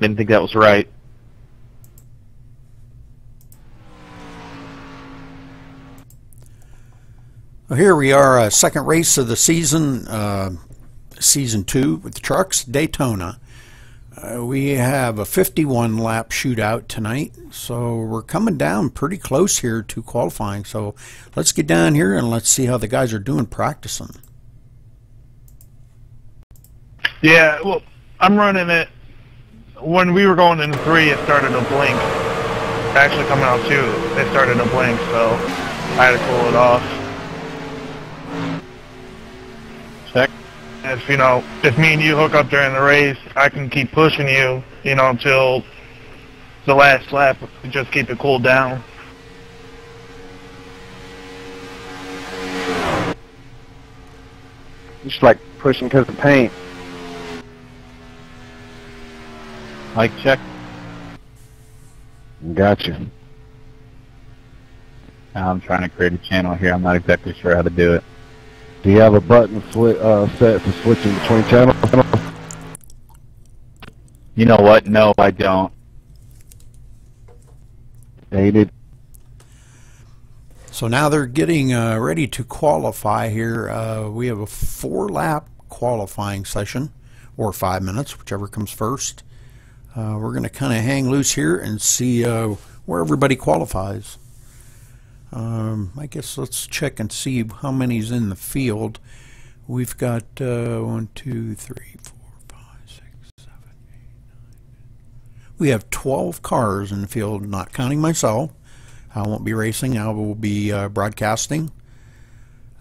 Didn't think that was right. Well, here we are, second race of the season, season 2 with the trucks, Daytona. We have a 51 lap shootout tonight, so we're coming down pretty close here to qualifying. So let's get down here and let's see how the guys are doing practicing. Yeah, well, I'm running it. When we were going in 3, it started to blink. Actually coming out 2, it started to blink, so I had to cool it off. Check. If me and you hook up during the race, I can keep pushing you, until the last lap, just keep it cooled down. Just like pushing because of paint. Mic check. Gotcha. I'm trying to create a channel here. I'm not exactly sure how to do it. Do you have a button set for switching between channels? You know what? No, I don't. Dated. So now they're getting ready to qualify here. We have a 4-lap qualifying session, or 5 minutes, whichever comes first. We're going to kind of hang loose here and see where everybody qualifies. I guess let's check and see how many's in the field. We've got 1, 2, 3, 4, 5, 6, 7, 8, 9, 10. We have 12 cars in the field, not counting myself. I won't be racing. I will be broadcasting.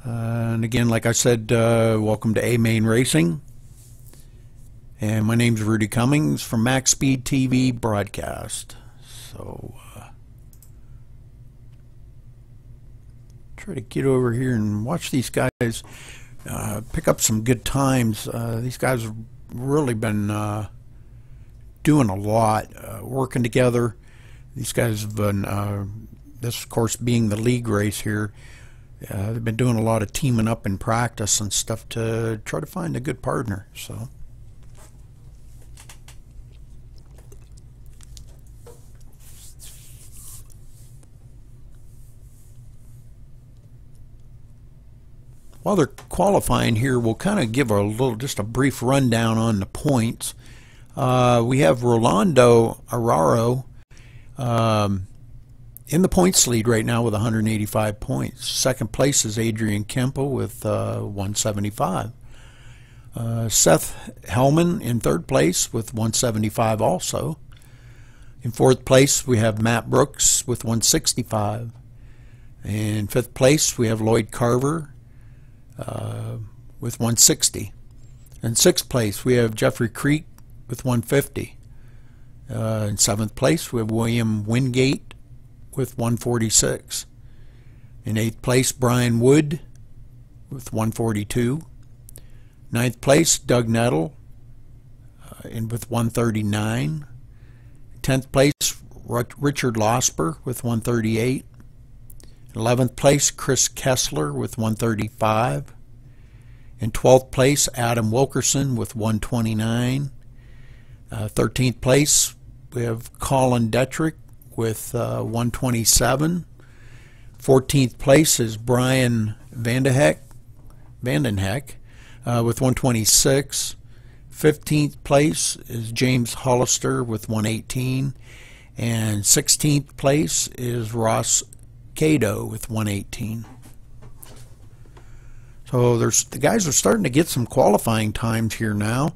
And again, like I said, welcome to A Main Racing. And my name's Rudy Cummings from MaxSpeedTV broadcast. So try to get over here and watch these guys pick up some good times. These guys have really been doing a lot, working together. These guys have been, this of course being the league race here, they've been doing a lot of teaming up in practice and stuff to try to find a good partner. So while they're qualifying here, we'll kind of give just a brief rundown on the points. We have Rolando Araro in the points lead right now with 185 points. Second place is Adrian Kempo with 175. Seth Hellman in third place with 175 also. In fourth place we have Matt Brooks with 165. In fifth place we have Lloyd Carver with 160. In sixth place we have Jeffrey Creek with 150. In seventh place we have William Wingate with 146. In eighth place Brian Wood with 142. Ninth place Doug Nettle with 139. 10th place Richard Losper with 138. 11th place Chris Kessler with 135. In 12th place Adam Wilkerson with 129. 13th place we have Colin Detrick with 127. 14th place is Brian Vandenheck with 126. 15th place is James Hollister with 118. And 16th place is Ross Cato with 118. So the guys are starting to get some qualifying times here now.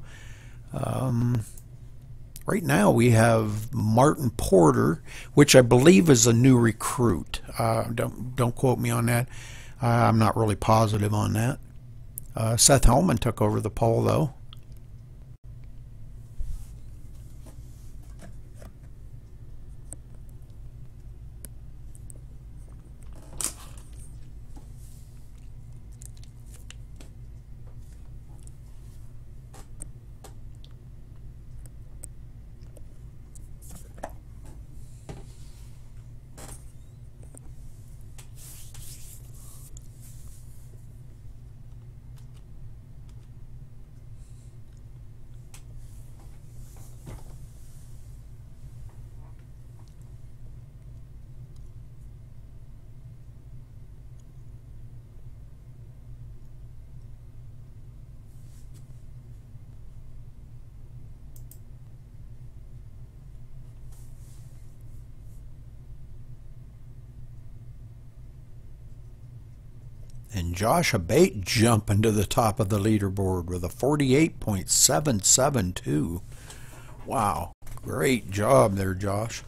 Right now we have Martin Porter, which I believe is a new recruit. Don't quote me on that. I'm not really positive on that. Seth Hellman took over the pole though. Josh Abate jumping to the top of the leaderboard with a 48.772. Wow, great job there, Josh.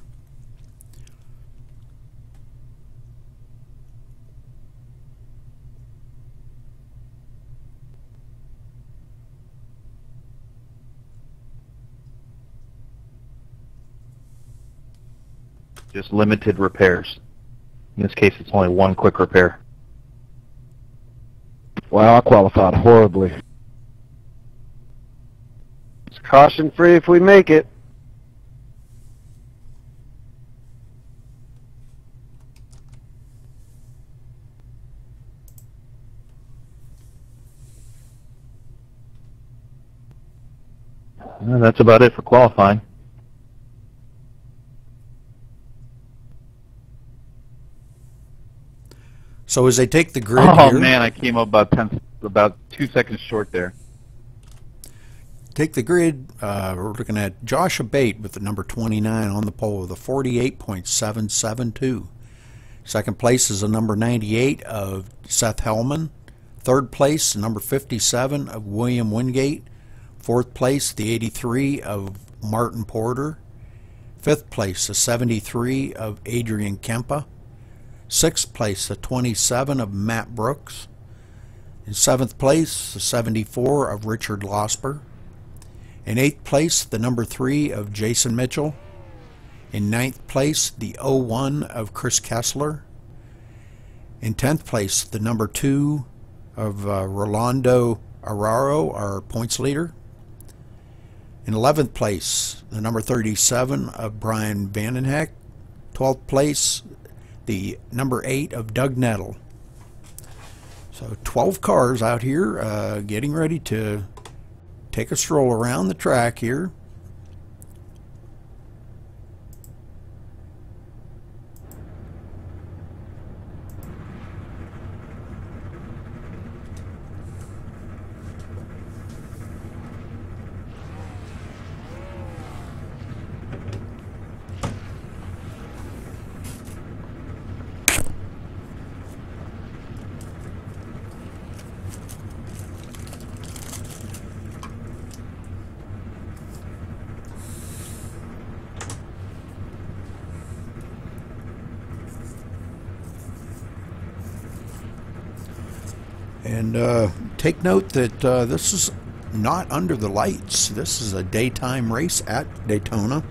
Just limited repairs. In this case, it's only one quick repair. Wow, I qualified horribly. It's caution free if we make it. And that's about it for qualifying. So as they take the grid Oh here, man, I came up about 2 seconds short there. take the grid, we're looking at Josh Abate with the number 29 on the pole with a 48.772. Second place is the number 98 of Seth Hellman. Third place, number 57 of William Wingate. Fourth place, the 83 of Martin Porter. Fifth place, the 73 of Adrian Kempa. Sixth place, the 27 of Matt Brooks. In seventh place, the 74 of Richard Losper. In eighth place, the number 3 of Jason Mitchell. In ninth place, the 01 of Chris Kessler. In 10th place, the number 2 of Rolando Araro, our points leader. In 11th place, the number 37 of Brian Vandenheck. 12th place, the number 8 of Doug Nettle. So 12 cars out here getting ready to take a stroll around the track here. And take note that this is not under the lights. This is a daytime race at Daytona.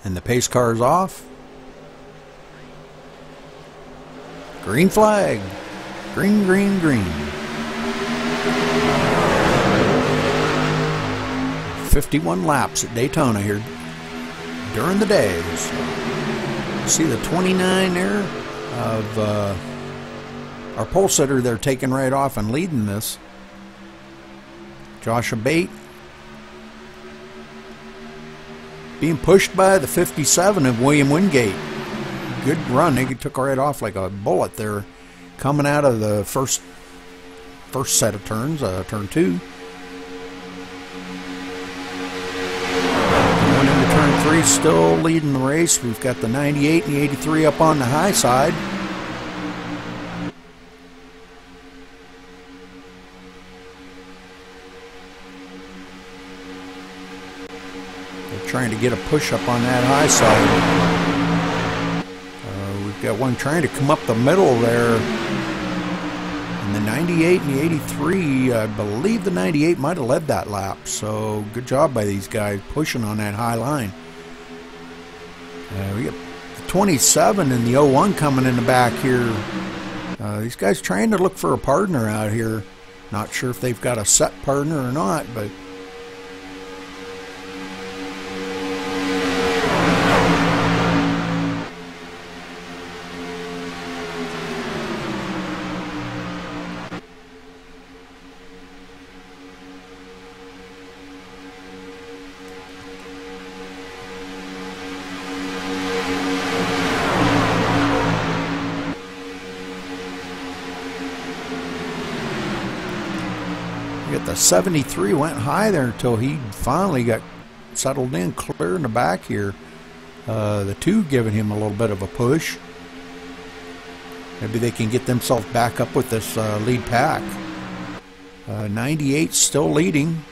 And the pace car is off. Green flag. Green, green, green. 51 laps at Daytona here during the day. So, see the 29 there of our pole sitter there taking right off and leading this. Josh Abate being pushed by the 57 of William Wingate. Good run. They took right off like a bullet there coming out of the first set of turns, turn 2. Going into turn 3, still leading the race. We've got the 98 and the 83 up on the high side. Trying to get a push up on that high side. We've got one trying to come up the middle there. And the 98 and the 83, I believe the 98 might have led that lap. So good job by these guys pushing on that high line. We got the 27 and the 01 coming in the back here. These guys trying to look for a partner out here. Not sure if they've got a set partner or not, but the 73 went high there until he finally got settled in clear in the back here. The 2 giving him a little bit of a push. Maybe they can get themselves back up with this lead pack. 98 still leading.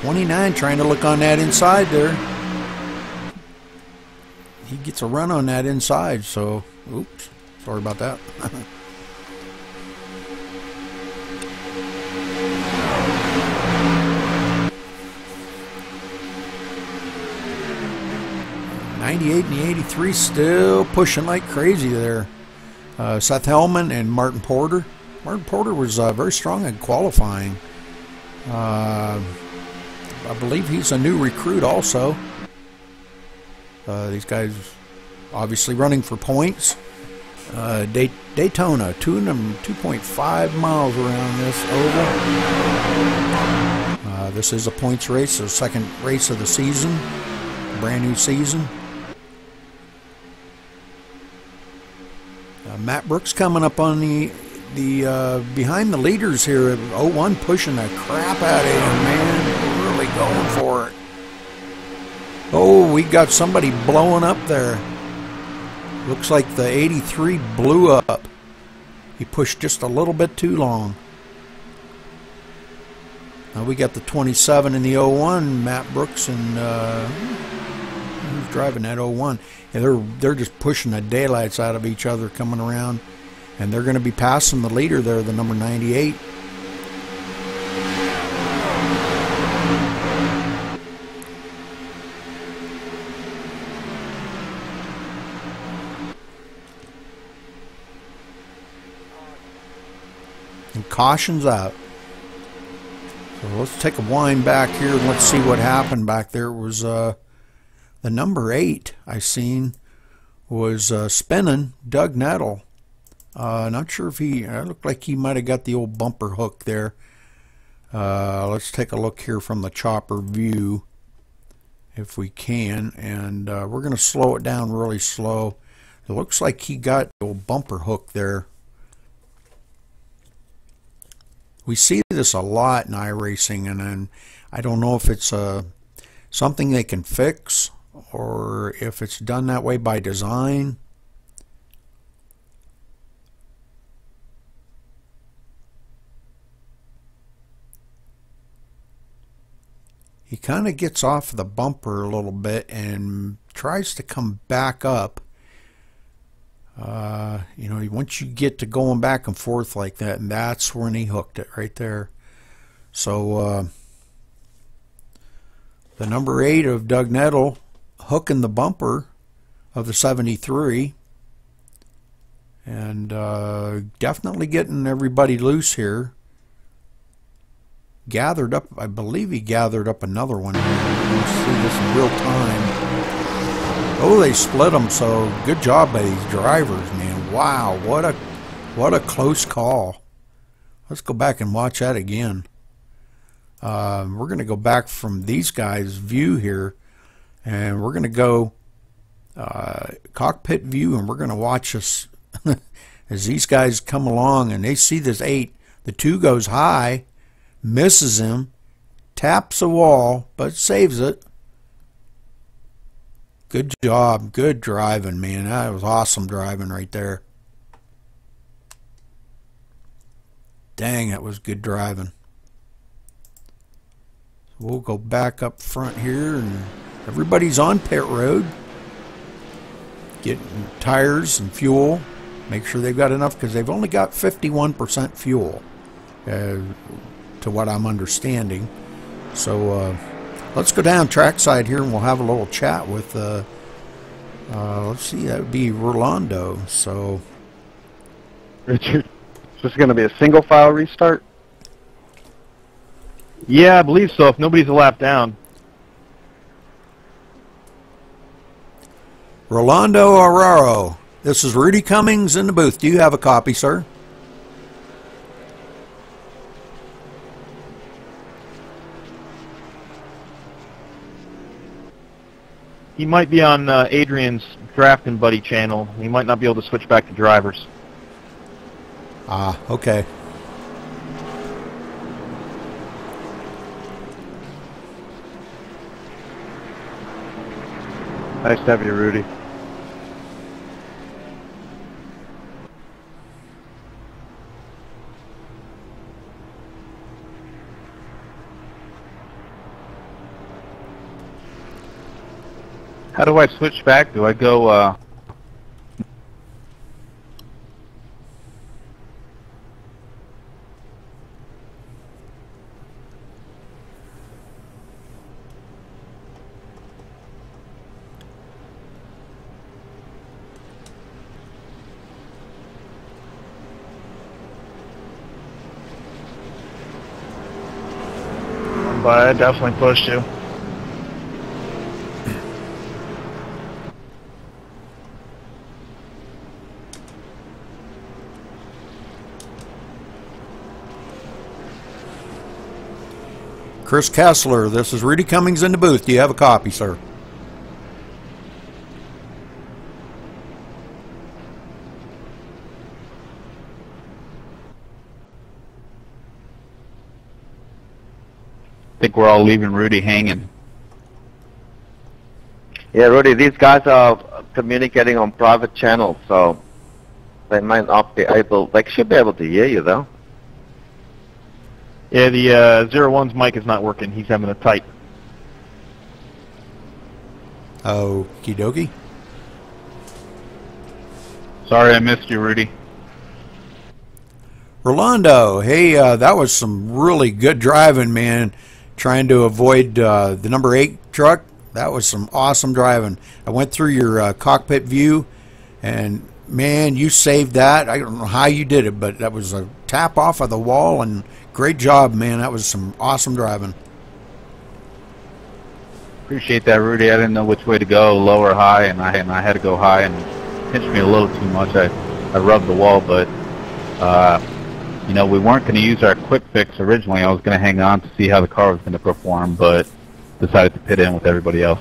'29 trying to look on that inside there. He gets a run on that inside, so oops, sorry about that. '98 and the 83 still pushing like crazy there. Seth Hellman and Martin Porter. Martin Porter was very strong in qualifying. I believe he's a new recruit also. These guys obviously running for points. Daytona, 2.5 miles around this oval. This is a points race, the second race of the season, brand new season. Matt Brooks coming up on the behind the leaders here. 01 pushing the crap out of him, man, really going for it. Oh, we got somebody blowing up there. Looks like the 83 blew up. He pushed just a little bit too long. Now we got the 27 and the 01, Matt Brooks, and who's driving that 01? And they're just pushing the daylights out of each other coming around, and they're going to be passing the leader there, the number 98. And caution's out. So let's take a wind back here and let's see what happened back there. It was the number 8 I seen was spinning, Doug Nettle. Not sure if he looked like he might have got the old bumper hook there. Let's take a look here from the chopper view if we can, and we're going to slow it down really slow. It looks like he got the old bumper hook there. We see this a lot in iRacing, and I don't know if it's something they can fix or if it's done that way by design. He kind of gets off the bumper a little bit and tries to come back up. You know, once you get to going back and forth like that, and that's when he hooked it right there. So the number 8 of Doug Nettle hooking the bumper of the 73, and definitely getting everybody loose here. Gathered up, I believe he gathered up another one. Let's see this in real time. Oh, they split them, so good job by these drivers, man. Wow, what a close call. Let's go back and watch that again. We're going to go back from these guys' view here, and we're going to go cockpit view, and we're going to watch us as these guys come along, and they see this 8. The 2 goes high, misses him, taps a wall, but saves it. Good job. Good driving, man. That was awesome driving right there. Dang, that was good driving. We'll go back up front here, and everybody's on pit road. Getting tires and fuel. Make sure they've got enough, because they've only got 51% fuel, to what I'm understanding. So let's go down trackside here, and we'll have a little chat with, let's see, that would be Rolando. So, Richard, is this going to be a single file restart? Yeah, I believe so, if nobody's a lap down. Rolando Arraro, this is Rudy Cummings in the booth. Do you have a copy, sir? He might be on Adrian's Drafting Buddy channel. He might not be able to switch back to drivers. Ah, okay. Nice to have you, Rudy. How do I switch back? Do I go, But I definitely pushed you. Chris Kessler, this is Rudy Cummings in the booth. Do you have a copy, sir? I think we're all leaving Rudy hanging. Yeah, Rudy, these guys are communicating on private channels, so they might not be able, they should be able to hear you, though. Yeah, the 01's mic is not working. He's having a type. Okie dokie. Sorry I missed you, Rudy. Rolando, hey, that was some really good driving, man. Trying to avoid the number 8 truck. That was some awesome driving. I went through your cockpit view, and man, you saved that. I don't know how you did it, but that was a tap off of the wall, and great job, man. That was some awesome driving. Appreciate that, Rudy. I didn't know which way to go, low or high, and I had to go high, and it pinched me a little too much. I rubbed the wall, but you know, we weren't going to use our quick fix originally. I was going to hang on to see how the car was going to perform, but decided to pit in with everybody else.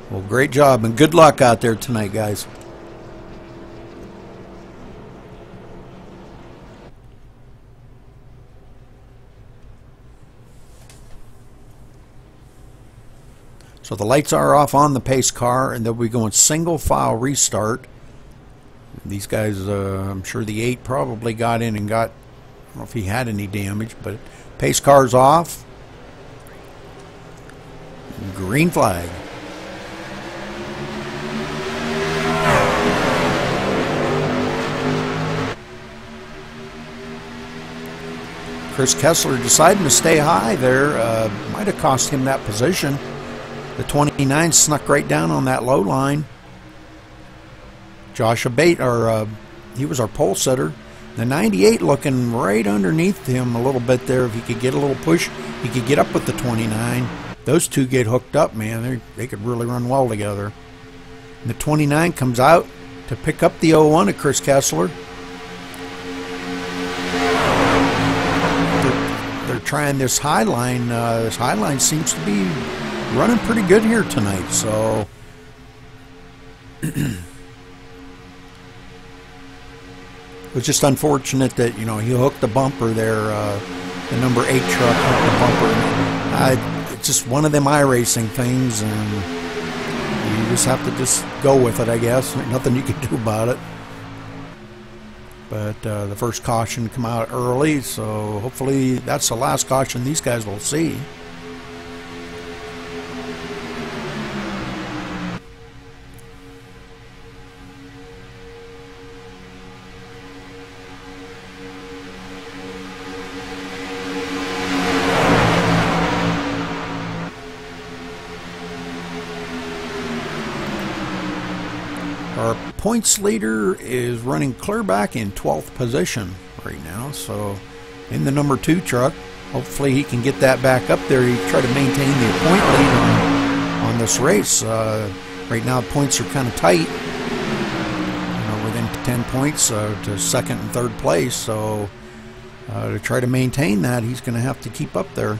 Well, great job, and good luck out there tonight, guys. So the lights are off on the pace car, and they'll be going single file restart. These guys, I'm sure the 8 probably got in and got, I don't know if he had any damage, but pace car's off. Green flag. Chris Kessler deciding to stay high there. Might have cost him that position. The 29 snuck right down on that low line. Josh Abate, he was our pole setter. The 98 looking right underneath him a little bit there. If he could get a little push, he could get up with the 29. Those two get hooked up, man. They could really run well together. And the 29 comes out to pick up the 01 of Chris Kessler. They're trying this high line. This high line seems to be running pretty good here tonight. So it was just unfortunate that, you know, he hooked the bumper there. The number 8 truck hooked the bumper. It's just one of them iRacing things, and you just have to just go with it, I guess. There's nothing you can do about it. But the first caution come out early, so hopefully that's the last caution these guys will see. Our points leader is running clear back in 12th position right now, so in the number 2 truck. Hopefully he can get that back up there. He try to maintain the point lead on this race. Right now points are kind of tight, within 10 points to second and third place, so to try to maintain that, he's going to have to keep up there.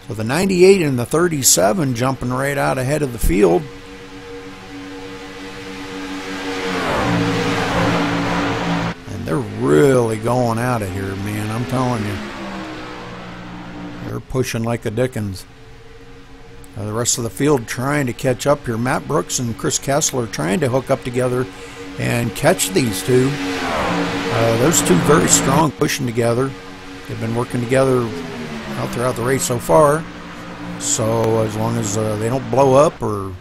So the 98 and the 37 jumping right out ahead of the field. And they're really going at it here, man. I'm telling you. They're pushing like the dickens. The rest of the field trying to catch up here. Matt Brooks and Chris Kessler trying to hook up together and catch these two. Those two very strong, pushing together. They've been working together out throughout the race so far, so as long as they don't blow up or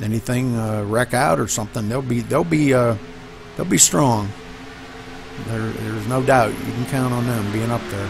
anything wreck out or something, they'll be strong. There's no doubt. You can count on them being up there.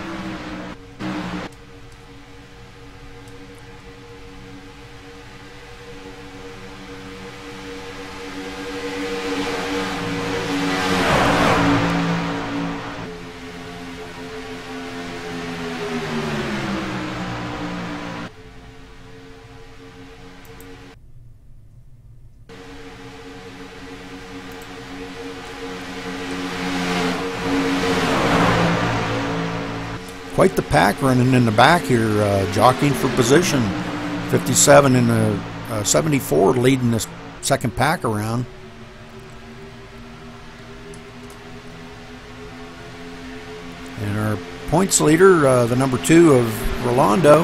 Quite the pack running in the back here, jockeying for position. 57 and 74 leading this second pack around. And our points leader, the number 2 of Rolando,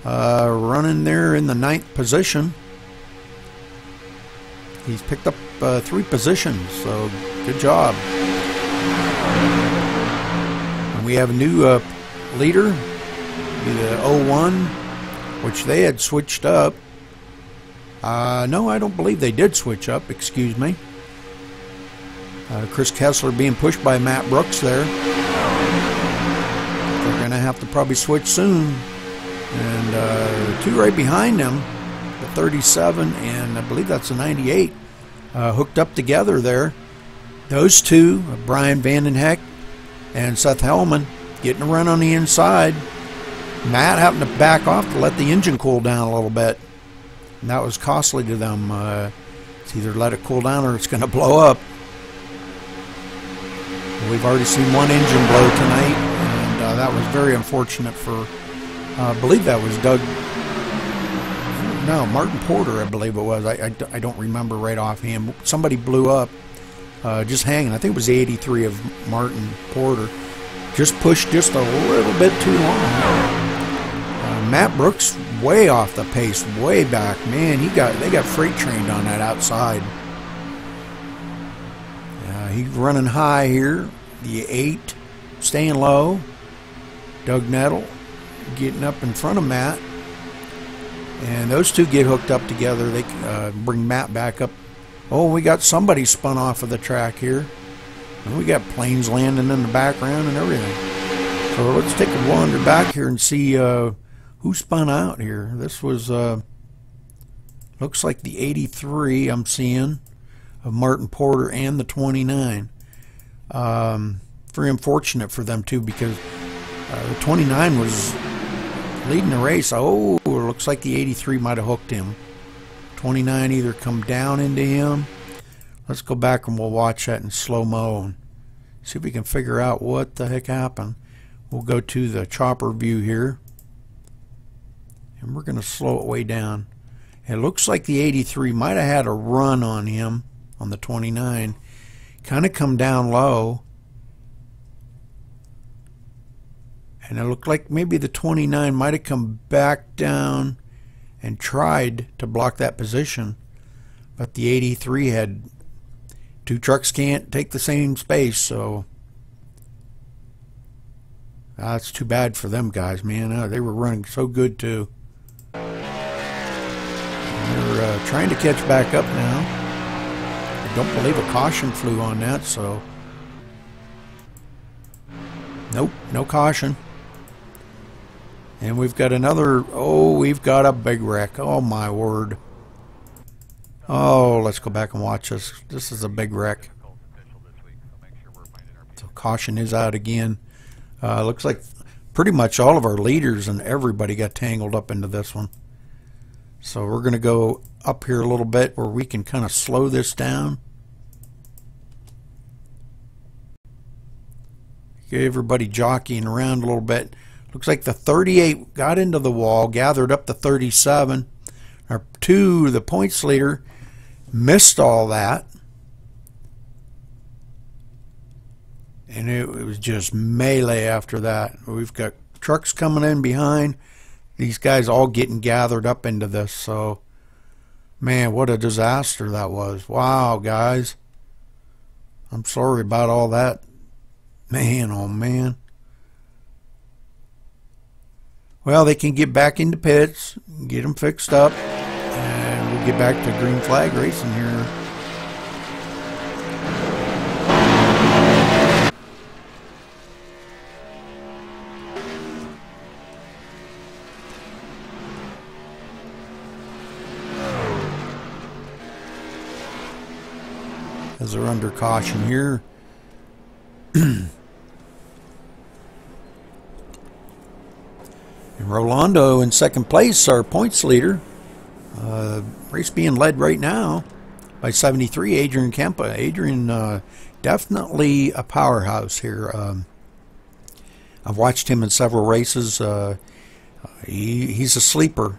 running there in the 9th position. He's picked up 3 positions, so good job. And we have a new leader, the 01, which they had switched up. No, I don't believe they did switch up, excuse me. Chris Kessler being pushed by Matt Brooks there. They're going to have to probably switch soon. And 2 right behind them, the 37 and I believe that's the 98, hooked up together there. Those two, Brian Vandenheck and Seth Hellman, getting a run on the inside. Matt happened to back off to let the engine cool down a little bit, and that was costly to them. It's either let it cool down or it's going to blow up. We've already seen one engine blow tonight, and that was very unfortunate for, I believe that was Martin Porter, I believe it was. I don't remember right offhand. Somebody blew up just hanging. I think it was the 83 of Martin Porter. Just pushed just a little bit too long. Matt Brooks way off the pace, way back. Man, they got freight trained on that outside. He's running high here. The 8 staying low. Doug Nettle getting up in front of Matt. And those two get hooked up together. They bring Matt back up. Oh, we got somebody spun off of the track here. And we got planes landing in the background and everything. So let's take a wander back here and see who spun out here. This was, looks like the 83 I'm seeing of Martin Porter and the 29. Very unfortunate for them too, because the 29 was leading the race. Oh, it looks like the 83 might have hooked him. 29 either come down into him. Let's go back and we'll watch that in slow-mo and see if we can figure out what the heck happened. We'll go to the chopper view here, and we're going to slow it way down. It looks like the 83 might have had a run on him on the 29. Kind of come down low. And it looked like maybe the 29 might have come back down and tried to block that position. But the 83 had, two trucks can't take the same space, so that's too bad for them guys, man. They were running so good too. And they're trying to catch back up now. I don't believe a caution flew on that, so nope, no caution. And we've got another, oh, we've got a big wreck. Oh, my word. Oh, let's go back and watch this. This is a big wreck. So caution is out again. Looks like pretty much all of our leaders and everybody got tangled up into this one. So we're going to go up here a little bit where we can kind of slow this down. Get everybody jockeying around a little bit. Looks like the 38 got into the wall, gathered up the 37. Our two, the points leader, missed all that. And it was just melee after that. We've got trucks coming in behind. These guys all getting gathered up into this. So, man, what a disaster that was. Wow, guys. I'm sorry about all that. Man, oh, man. Well, they can get back into pits, get them fixed up, and we'll get back to green flag racing here. As they're under caution here. And Rolando in second place, our points leader. Race being led right now by 73, Adrian Kempa. Adrian, definitely a powerhouse here. I've watched him in several races. He's a sleeper.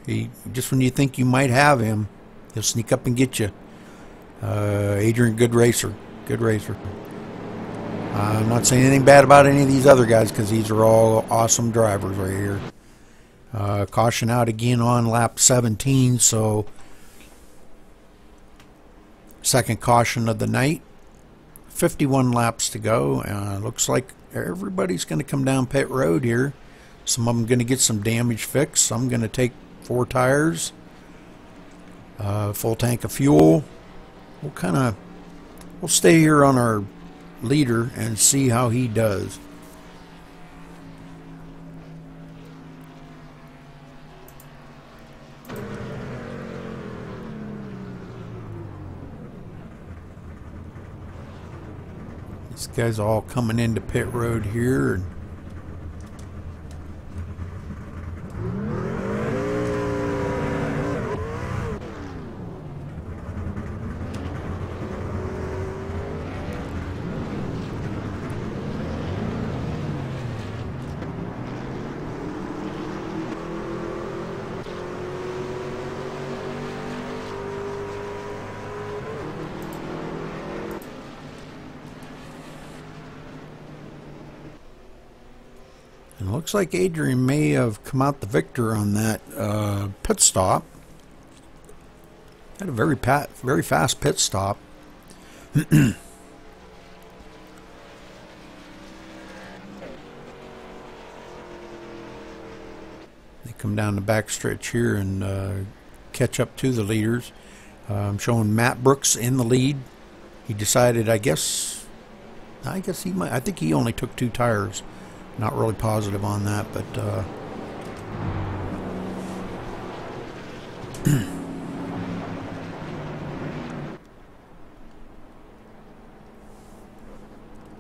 Just when you think you might have him, he'll sneak up and get you. Adrian, good racer. Good racer. I'm not saying anything bad about any of these other guys because these are all awesome drivers right here. Caution out again on lap 17, so second caution of the night. 51 laps to go. Looks like everybody's going to come down pit road here. Some of them going to get some damage fixed. Some going to take 4 tires, full tank of fuel. We'll stay here on our leader and see how he does. These guys all coming into pit road here. And it looks like Adrian may have come out the victor on that pit stop. Had a very fast pit stop. The come down the back stretch here and catch up to the leaders. I'm showing Matt Brooks in the lead. He decided, I guess he might. I think he only took 2 tires. Not really positive on that, but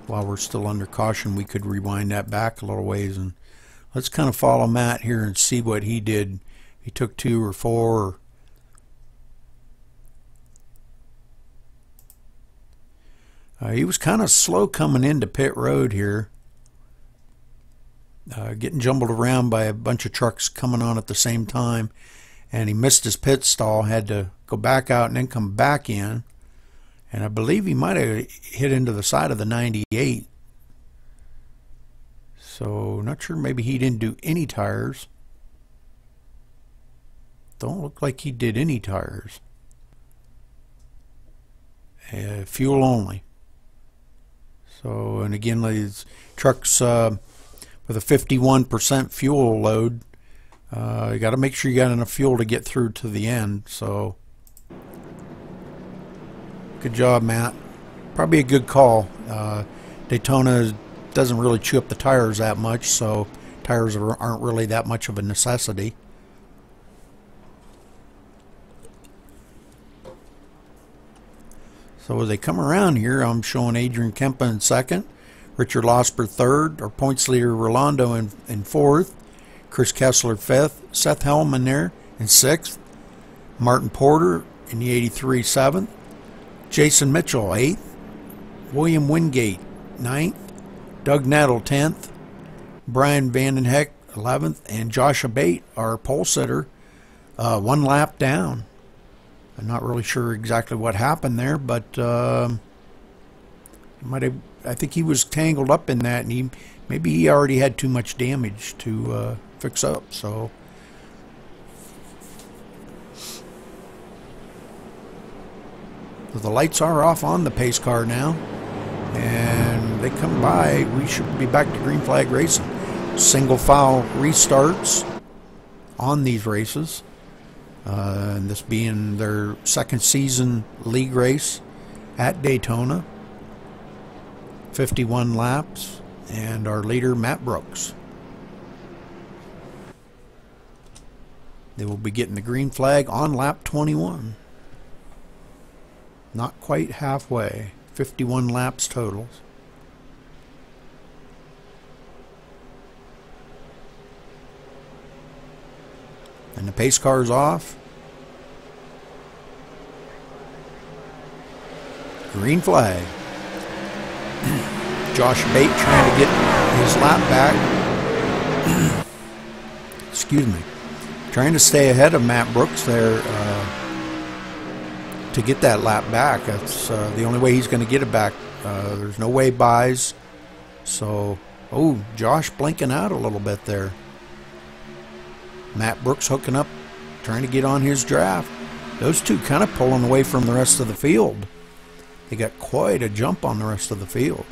while we're still under caution, we could rewind that back a little ways, and let's kind of follow Matt here and see what he did. He took 2 or 4. He was kind of slow coming into pit road here, getting jumbled around by a bunch of trucks coming on at the same time, and he missed his pit stall, had to go back out and then come back in, and I believe he might have hit into the side of the 98. So not sure, maybe he didn't do any tires. Don't look like he did any tires. Fuel only. So, and again, these trucks with a 51% fuel load, you got to make sure you got enough fuel to get through to the end. So, good job, Matt. Probably a good call. Daytona doesn't really chew up the tires that much, so tires aren't really that much of a necessity. So as they come around here, I'm showing Adrian Kempa in second, Richard Losper third, our points leader Rolando in fourth, Chris Kessler fifth, Seth Hellman there in sixth, Martin Porter in the 83 seventh, Jason Mitchell eighth, William Wingate ninth, Doug Nettle 10th, Brian Vandenheck 11th, and Josh Abate, our pole sitter, 1 lap down. I'm not really sure exactly what happened there, but I think he was tangled up in that, and maybe he already had too much damage to fix up. So the lights are off on the pace car now, and they come by. We should be back to green flag racing. Single file restarts on these races. And this being their second season league race at Daytona. 51 laps, and our leader Matt Brooks. They will be getting the green flag on lap 21. Not quite halfway. 51 laps total. And the pace car's off. Green flag. Josh Bate trying to get his lap back. Excuse me. Trying to stay ahead of Matt Brooks there to get that lap back. That's the only way he's going to get it back. There's no way buys. So, oh, Josh blinking out a little bit there. Matt Brooks hooking up, trying to get on his draft. Those two kind of pulling away from the rest of the field. They got quite a jump on the rest of the field.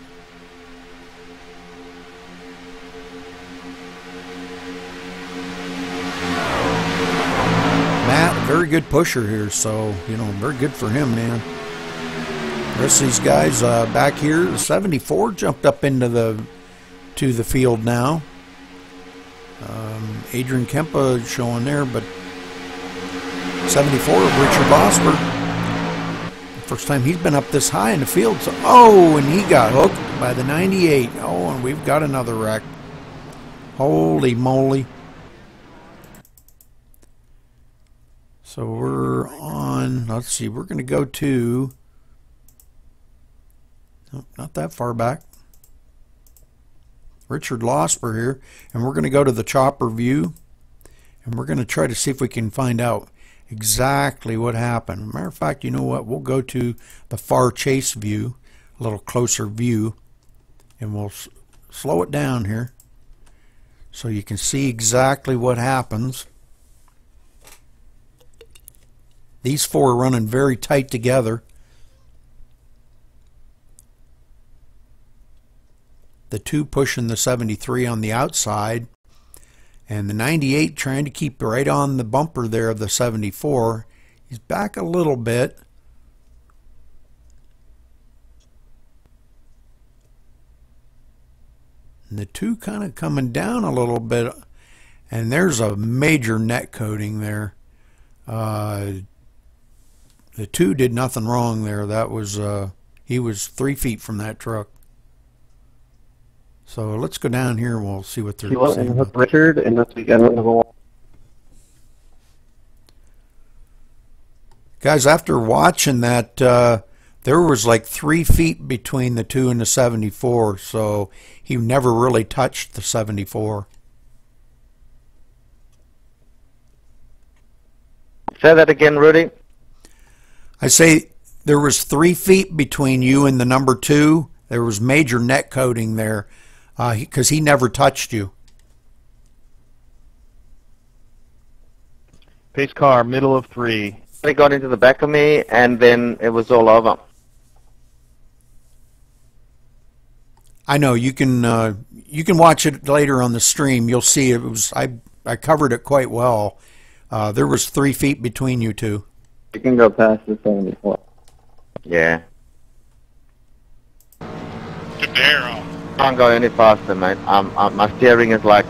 Matt, a very good pusher here, so, you know, very good for him, man. The rest of these guys back here, the 74 jumped up into the field now. Adrian Kempa showing there, but 74 of Richard Losper. First time he's been up this high in the field. So, oh, and he got hooked by the 98. Oh, and we've got another wreck. Holy moly. So we're on, let's see, we're going to go to, nope, not that far back. Richard Losper here, and we're going to go to the chopper view, and we're going to try to see if we can find out exactly what happened. Matter of fact, you know what? We'll go to the far chase view, a little closer view, and we'll slow it down here so you can see exactly what happens. These four are running very tight together. The two pushing the 73 on the outside, And the 98 trying to keep right on the bumper there of the 74. He's back a little bit. And the 2 kind of coming down a little bit. And there's a major net coating there. The 2 did nothing wrong there. That was he was 3 feet from that truck. So let's go down here and we'll see what they're saying. Hook Richard, and let's get another wall. Guys, after watching that, there was like 3 feet between the 2 and the 74, so he never really touched the 74. Say that again, Rudy. I say there was 3 feet between you and the number 2. There was major net coating there because he never touched you. Pace car, middle of 3. They got into the back of me, and then it was all over. I know you can watch it later on the stream. You'll see it was I covered it quite well. There was 3 feet between you two. You can go past the 74. Yeah. Good barrel. Can't go any faster, mate. My steering is like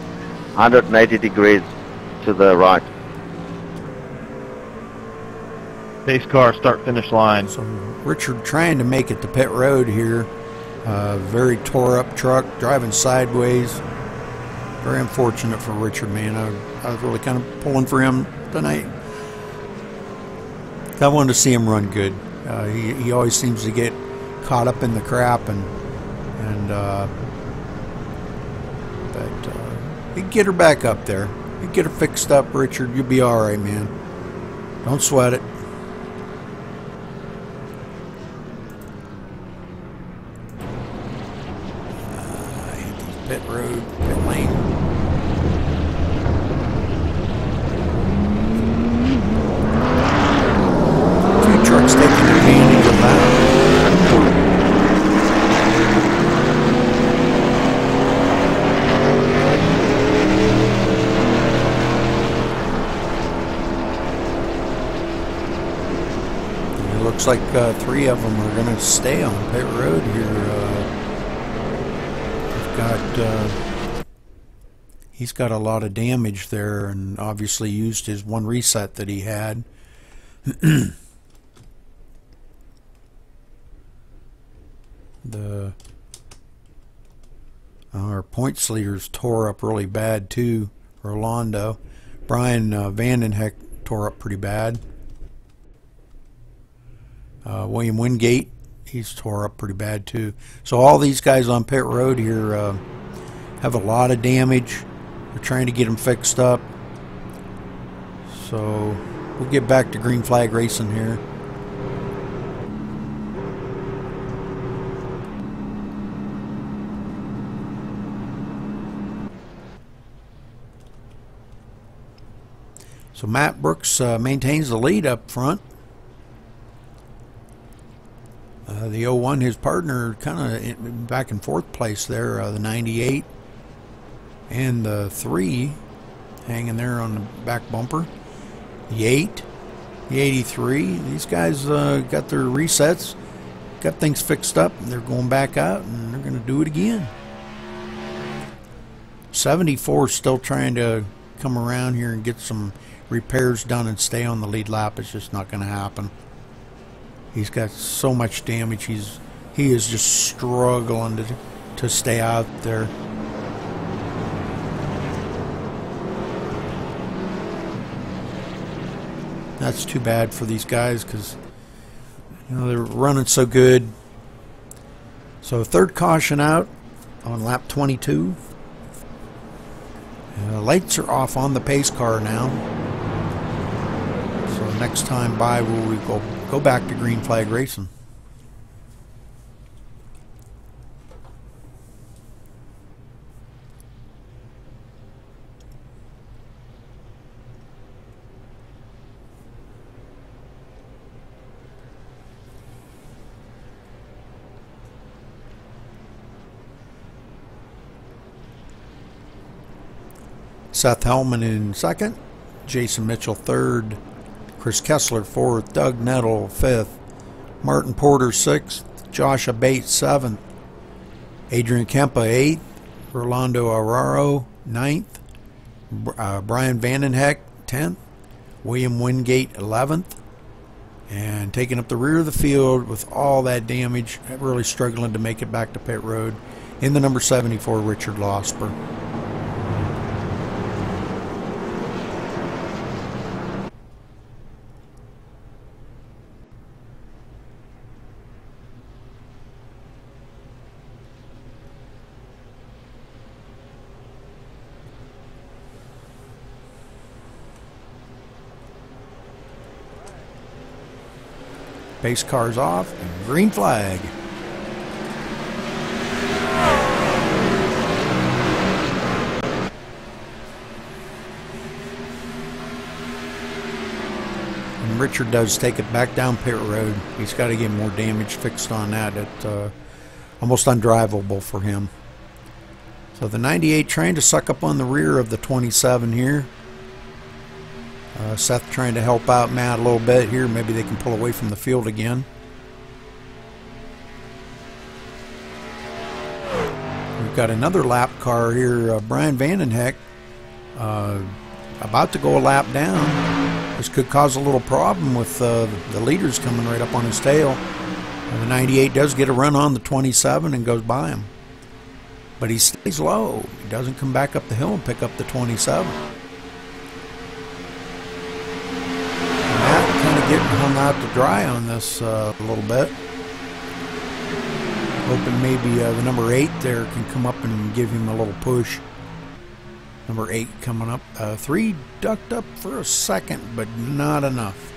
180 degrees to the right. Pace car, start finish line. So Richard trying to make it to pit road here. Very tore up truck, driving sideways. Very unfortunate for Richard, man. I was really kind of pulling for him tonight. I wanted to see him run good. He always seems to get caught up in the crap, but you get her back up there. You get her fixed up, Richard. You'll be all right, man. Don't sweat it. Pit road, pit lane. Two trucks taking advantage of that. And it looks like 3 of them are going to stay on pit road here. He's got a lot of damage there, and obviously used his 1 reset that he had. Our points leaders tore up really bad too. Orlando, Brian Vandenheck tore up pretty bad. William Wingate, he's tore up pretty bad too. So all these guys on pit road here have a lot of damage. We're trying to get them fixed up. So we'll get back to green flag racing here. So Matt Brooks maintains the lead up front. The 01, his partner, kind of back in 4th place there. The 98 and the 3 hanging there on the back bumper. The 8, the 83. These guys got their resets, got things fixed up, and they're going back out, and they're going to do it again. 74 still trying to come around here and get some repairs done and stay on the lead lap. It's just not going to happen. He's got so much damage. He is just struggling to stay out there. That's too bad for these guys because they're running so good. So 3rd caution out on lap 22. Lights are off on the pace car now. So next time by we will go back to green flag racing. Seth Hellman in second, Jason Mitchell third, Chris Kessler fourth, Doug Nettle fifth, Martin Porter sixth, Josh Abate seventh, Adrian Kempa eighth, Rolando Araro ninth, Brian Vandenheck 10th, William Wingate 11th, and taking up the rear of the field with all that damage, really struggling to make it back to pit road, in the number 74, Richard Losper. Pace car's off, and green flag. And Richard does take it back down pit road. He's got to get more damage fixed on that. It's almost undrivable for him. So the 98 trying to suck up on the rear of the 27 here. Seth trying to help out Matt a little bit here. Maybe they can pull away from the field again. We've got another lap car here. Brian Vandenheck about to go a lap down. This could cause a little problem with the leaders coming right up on his tail. The 98 does get a run on the 27 and goes by him. But he stays low. He doesn't come back up the hill and pick up the 27. Getting hung out to dry on this a little bit. Hoping maybe the number 8 there can come up and give him a little push. Number 8 coming up. 3 ducked up for a second, but not enough.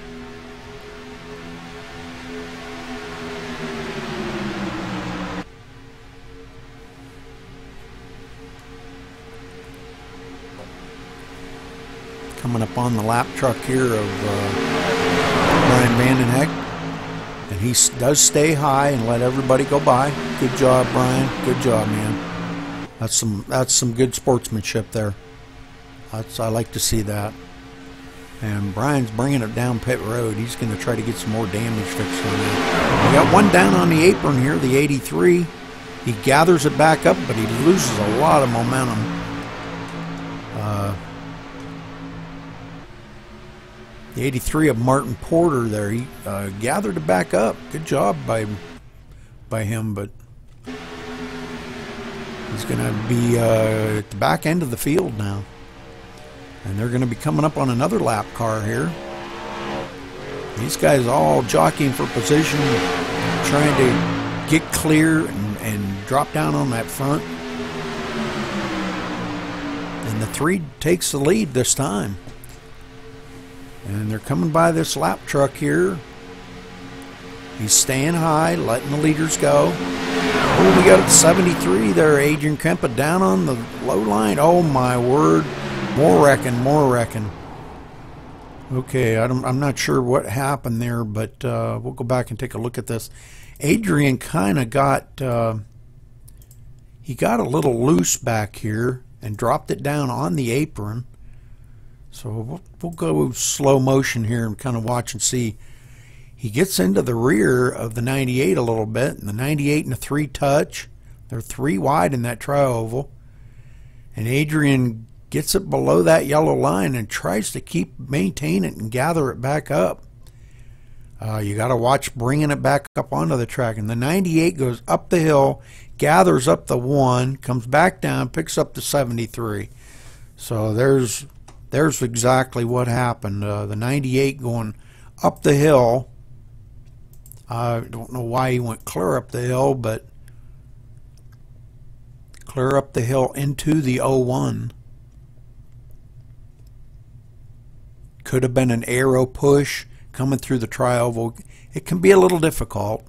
Coming up on the lap truck here of Brian Vandenheck, and he does stay high and let everybody go by. Good job, Brian. Good job, man. That's some good sportsmanship there. I like to see that. And Brian's bringing it down pit road. He's going to try to get some more damage fixed on it. We got one down on the apron here, the 83. He gathers it back up, but he loses a lot of momentum. The 83 of Martin Porter there, he gathered it back up. Good job by him, but he's going to be at the back end of the field now. And they're going to be coming up on another lap car here. These guys all jockeying for position, trying to get clear and drop down on that front. And the 3 takes the lead this time. And they're coming by this lap truck here. He's staying high, letting the leaders go. Oh, we got 73 there, Adrian Kempa down on the low line. Oh my word. More wrecking. Okay, I'm not sure what happened there, but we'll go back and take a look at this. Adrian kind of got, he got a little loose back here and dropped it down on the apron. So we'll go slow motion here and kind of watch and see. He gets into the rear of the 98 a little bit, and the 98 and the 3 touch. They're 3 wide in that tri-oval. And Adrian gets it below that yellow line and tries to maintain it and gather it back up. You got to watch bringing it back up onto the track. And the 98 goes up the hill, gathers up the 1, comes back down, picks up the 73. So there's exactly what happened. The 98 going up the hill. I don't know why he went clear up the hill, but clear up the hill into the 01. Could have been an arrow push coming through the tri-oval. It can be a little difficult.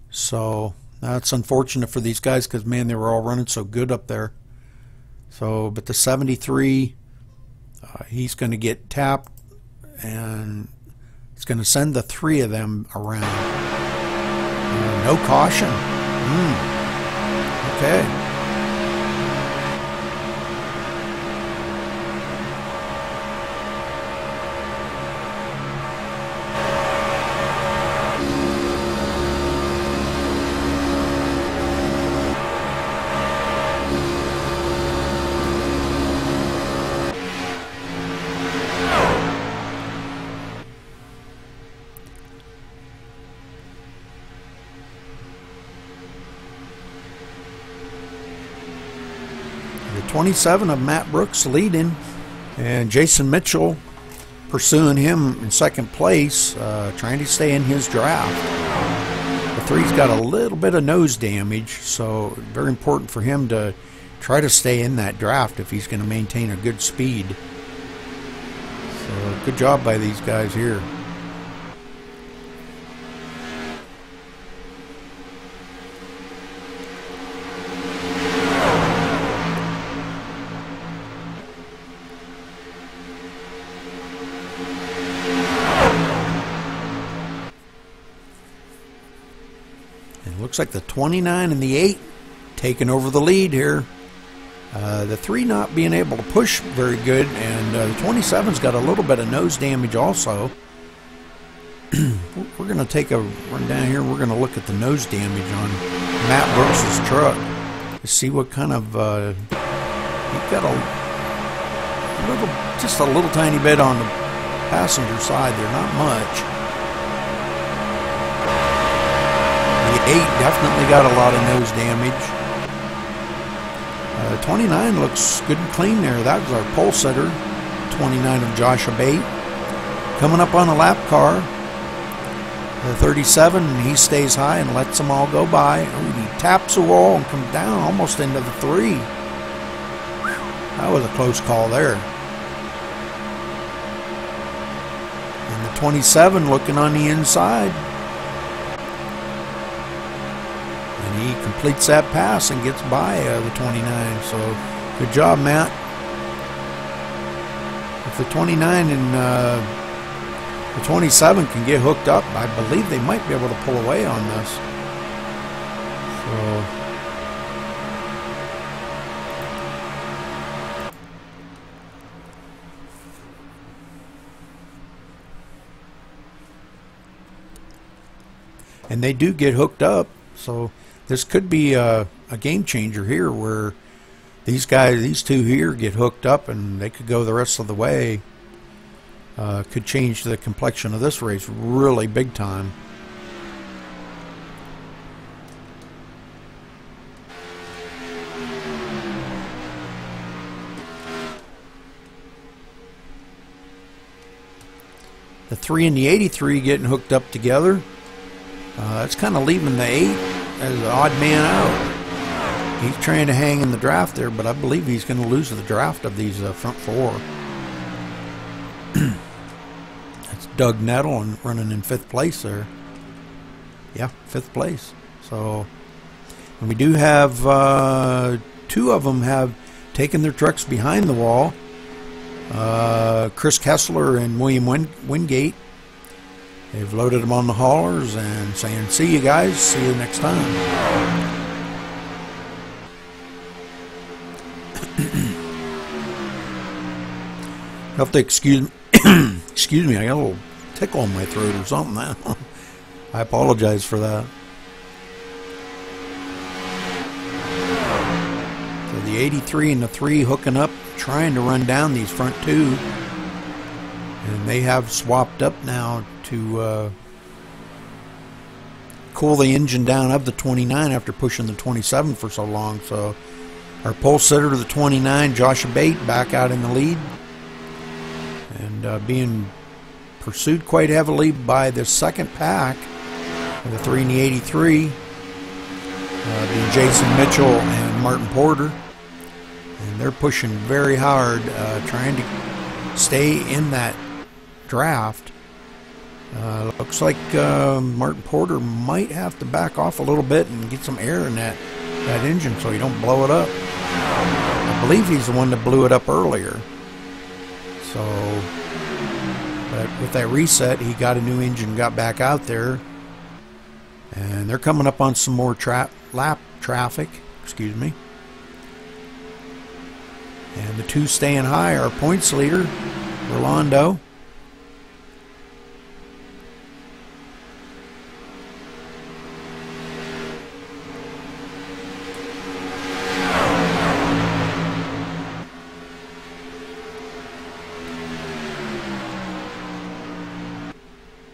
So that's unfortunate for these guys because, man, they were all running so good up there. So, but the 73, he's going to get tapped, and it's going to send the 3 of them around. No caution. Okay. 27 of Matt Brooks leading, and Jason Mitchell pursuing him in second place, trying to stay in his draft. The 3's got a little bit of nose damage, so very important for him to try to stay in that draft if he's going to maintain a good speed. So good job by these guys here. Looks like the 29 and the 8 taking over the lead here. The 3 not being able to push very good, and the 27's got a little bit of nose damage also. We're going to take a run down here. We're going to look at the nose damage on Matt Brooks' truck to see what kind of... he got just a little tiny bit on the passenger side there, not much. 8 definitely got a lot of nose damage. 29 looks good and clean there. That was our pole sitter. 29 of Josh Abate. Coming up on a lap car. The 37, he stays high and lets them all go by. Oh, he taps the wall and comes down almost into the 3. That was a close call there. And the 27 looking on the inside. He completes that pass and gets by the 29. So good job, Matt. If the 29 and the 27 can get hooked up, I believe they might be able to pull away on this. So and they do get hooked up, so this could be a game changer here, where these guys, these 2 here, get hooked up and they could go the rest of the way. Could change the complexion of this race really big time. The 3 and the 83 getting hooked up together. That's kind of leaving the 8 as an odd man out. He's trying to hang in the draft there, but I believe he's going to lose the draft of these front 4. That's Doug Nettle and running in 5th place there. Yeah, 5th place. So, and we do have 2 of them have taken their trucks behind the wall. Chris Kessler and William Wingate. They've loaded them on the haulers and saying, see you guys, see you next time. You'll have to excuse me, I got a little tickle in my throat or something. I apologize for that. So the 83 and the 3 hooking up, trying to run down these front 2. And they have swapped up now to cool the engine down of the 29 after pushing the 27 for so long. So our pole sitter to the 29, Josh Abate, back out in the lead. And being pursued quite heavily by the second pack, the 3 and the 83, being Jason Mitchell and Martin Porter. And they're pushing very hard, trying to stay in that draft. Looks like Martin Porter might have to back off a little bit and get some air in that engine so you don't blow it up. I believe he's the one that blew it up earlier. So, but with that reset, he got a new engine, got back out there, and they're coming up on some more lap traffic. Excuse me. And the 2 staying high, our points leader, Rolando.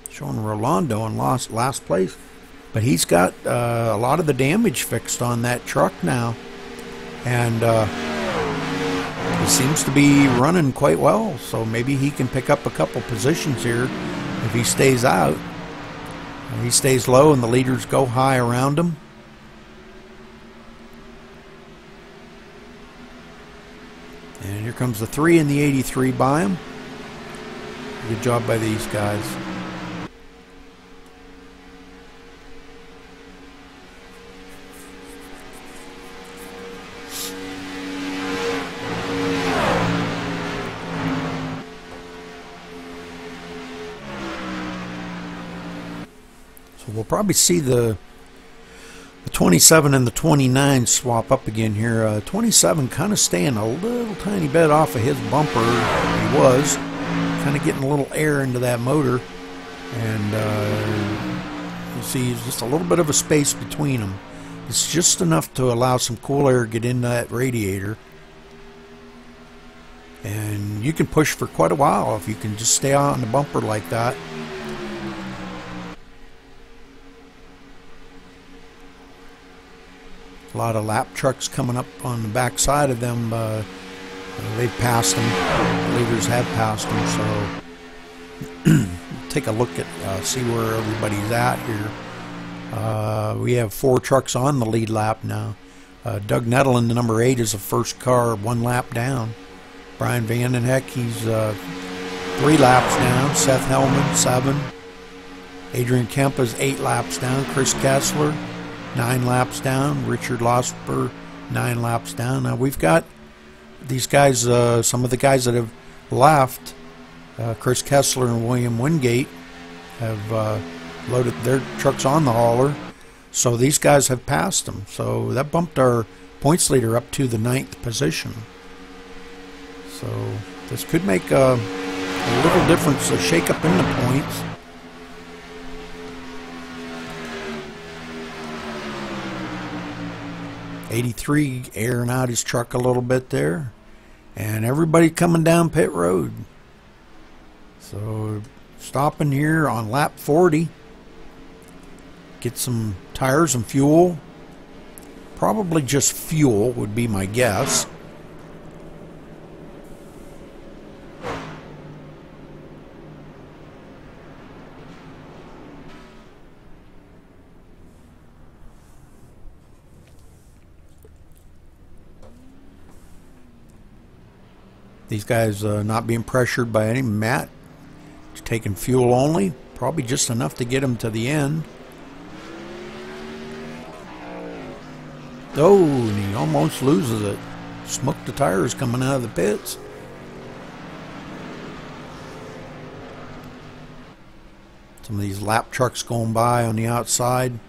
Showing Rolando in last place, but he's got a lot of the damage fixed on that truck now, and he seems to be running quite well, so maybe he can pick up a couple positions here if he stays out. He stays low and the leaders go high around him. And here comes the 3 and the 83 by him. Good job by these guys. So we'll probably see the 27 and the 29 swap up again here. 27 kind of staying a little tiny bit off of his bumper. He was kind of getting a little air into that motor, and you see just a little bit of a space between them. It's just enough to allow some cool air to get into that radiator, and you can push for quite a while if you can just stay on the bumper like that. A lot of lap trucks coming up on the back side of them. They've passed them. The leaders have passed them. So take a look at, see where everybody's at here. We have 4 trucks on the lead lap now. Doug Nettleton, the number 8, is the first car 1 lap down. Brian Vandenheck, he's 3 laps down. Seth Hellman, 7. Adrian Kemp is 8 laps down. Chris Kessler, 9 laps down. Richard Losper, 9 laps down. Now we've got these guys, some of the guys that have left. Chris Kessler and William Wingate have loaded their trucks on the hauler, so these guys have passed them. So that bumped our points leader up to the 9th position. So this could make a little difference, a shake up in the points. '83 airing out his truck a little bit there, and everybody coming down pit road. So stopping here on lap 40, get some tires and fuel. Probably just fuel would be my guess. These guys not being pressured by any. Matt taking fuel only, probably just enough to get him to the end. Oh, and he almost loses it. Smoked the tires coming out of the pits. Some of these lap trucks going by on the outside.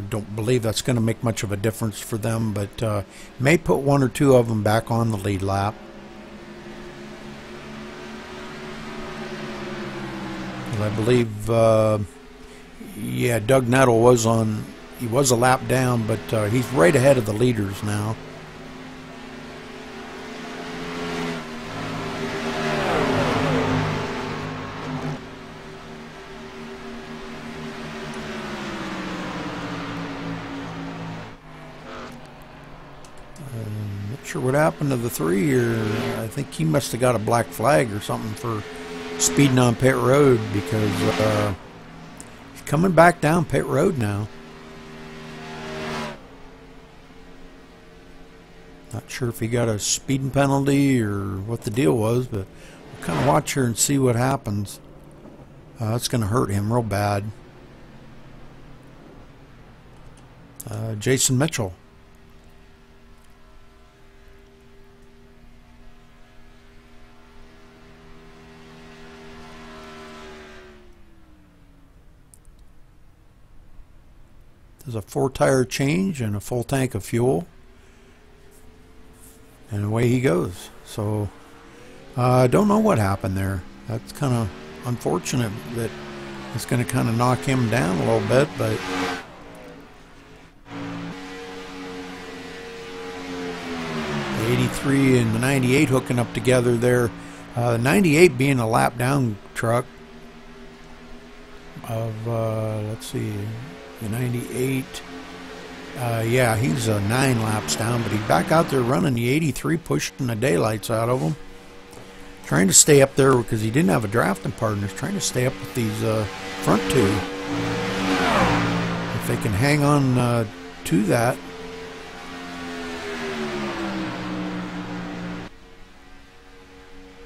Don't believe that's going to make much of a difference for them, but may put 1 or 2 of them back on the lead lap. I believe, yeah, Doug Nettle was on. He was a lap down, but he's right ahead of the leaders now. Not sure what happened to the 3 here. I think he must have got a black flag or something for speeding on pit road, because he's coming back down pit road now. Not sure if he got a speeding penalty or what the deal was, but we'll kind of watch here and see what happens. That's going to hurt him real bad. Jason Mitchell. There's a 4-tire change and a full tank of fuel, and away he goes. So I don't know what happened there. That's kind of unfortunate that it's going to kind of knock him down a little bit, but the 83 and the 98 hooking up together there. The 98 being a lap down truck of let's see, the 98 Yeah, he's 9 laps down, but he's back out there running the 83, pushing the daylights out of him. Trying to stay up there because he didn't have a drafting partner. He's trying to stay up with these front two. If they can hang on to that.